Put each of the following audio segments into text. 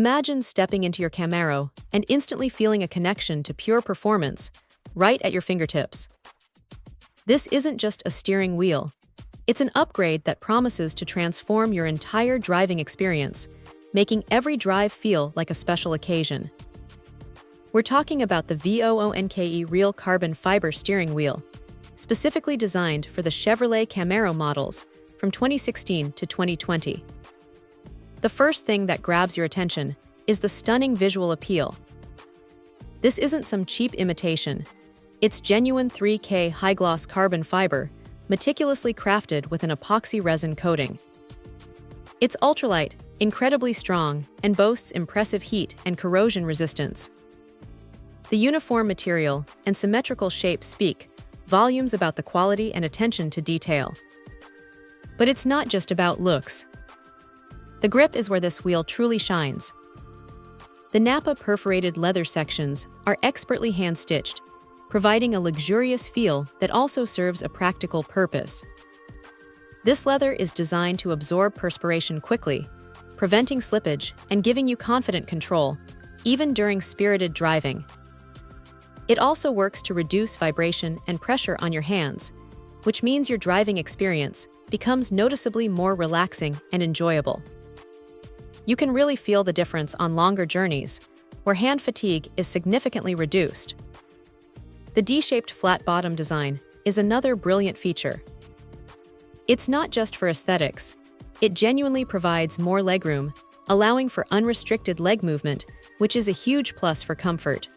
Imagine stepping into your Camaro and instantly feeling a connection to pure performance right at your fingertips. This isn't just a steering wheel. It's an upgrade that promises to transform your entire driving experience, making every drive feel like a special occasion. We're talking about the VOONKE Real Carbon Fiber Steering Wheel, specifically designed for the Chevrolet Camaro models from 2016 to 2020. The first thing that grabs your attention is the stunning visual appeal. This isn't some cheap imitation. It's genuine 3K high-gloss carbon fiber, meticulously crafted with an epoxy resin coating. It's ultralight, incredibly strong, and boasts impressive heat and corrosion resistance. The uniform material and symmetrical shape speak volumes about the quality and attention to detail. But it's not just about looks. The grip is where this wheel truly shines. The Nappa perforated leather sections are expertly hand-stitched, providing a luxurious feel that also serves a practical purpose. This leather is designed to absorb perspiration quickly, preventing slippage and giving you confident control, even during spirited driving. It also works to reduce vibration and pressure on your hands, which means your driving experience becomes noticeably more relaxing and enjoyable. You can really feel the difference on longer journeys, where hand fatigue is significantly reduced. The D-shaped flat bottom design is another brilliant feature. It's not just for aesthetics. It genuinely provides more legroom, allowing for unrestricted leg movement, which is a huge plus for comfort.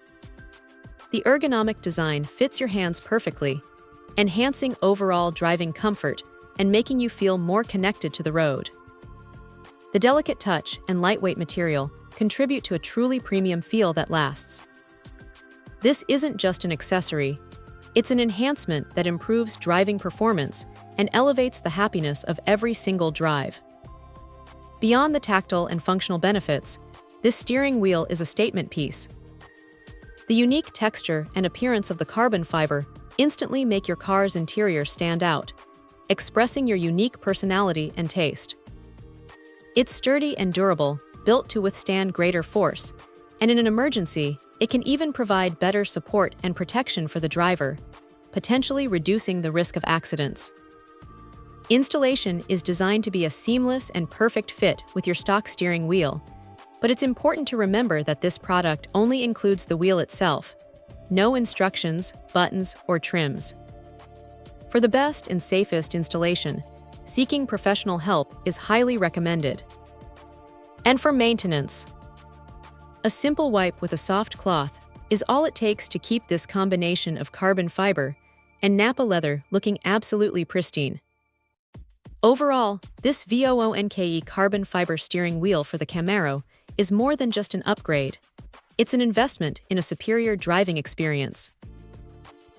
The ergonomic design fits your hands perfectly, enhancing overall driving comfort and making you feel more connected to the road. The delicate touch and lightweight material contribute to a truly premium feel that lasts. This isn't just an accessory, it's an enhancement that improves driving performance and elevates the happiness of every single drive. Beyond the tactile and functional benefits, this steering wheel is a statement piece. The unique texture and appearance of the carbon fiber instantly make your car's interior stand out, expressing your unique personality and taste. It's sturdy and durable, built to withstand greater force, and in an emergency, it can even provide better support and protection for the driver, potentially reducing the risk of accidents. Installation is designed to be a seamless and perfect fit with your stock steering wheel, but it's important to remember that this product only includes the wheel itself, no instructions, buttons, or trims. For the best and safest installation, seeking professional help is highly recommended. And for maintenance, a simple wipe with a soft cloth is all it takes to keep this combination of carbon fiber and Nappa leather looking absolutely pristine. Overall, this VOONKE carbon fiber steering wheel for the Camaro is more than just an upgrade. It's an investment in a superior driving experience.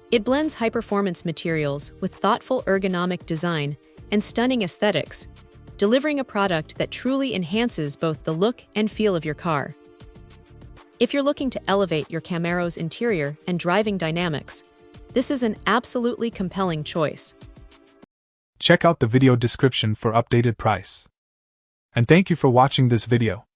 It blends high-performance materials with thoughtful ergonomic design and stunning aesthetics, delivering a product that truly enhances both the look and feel of your car. If you're looking to elevate your Camaro's interior and driving dynamics, this is an absolutely compelling choice. Check out the video description for updated price. And thank you for watching this video.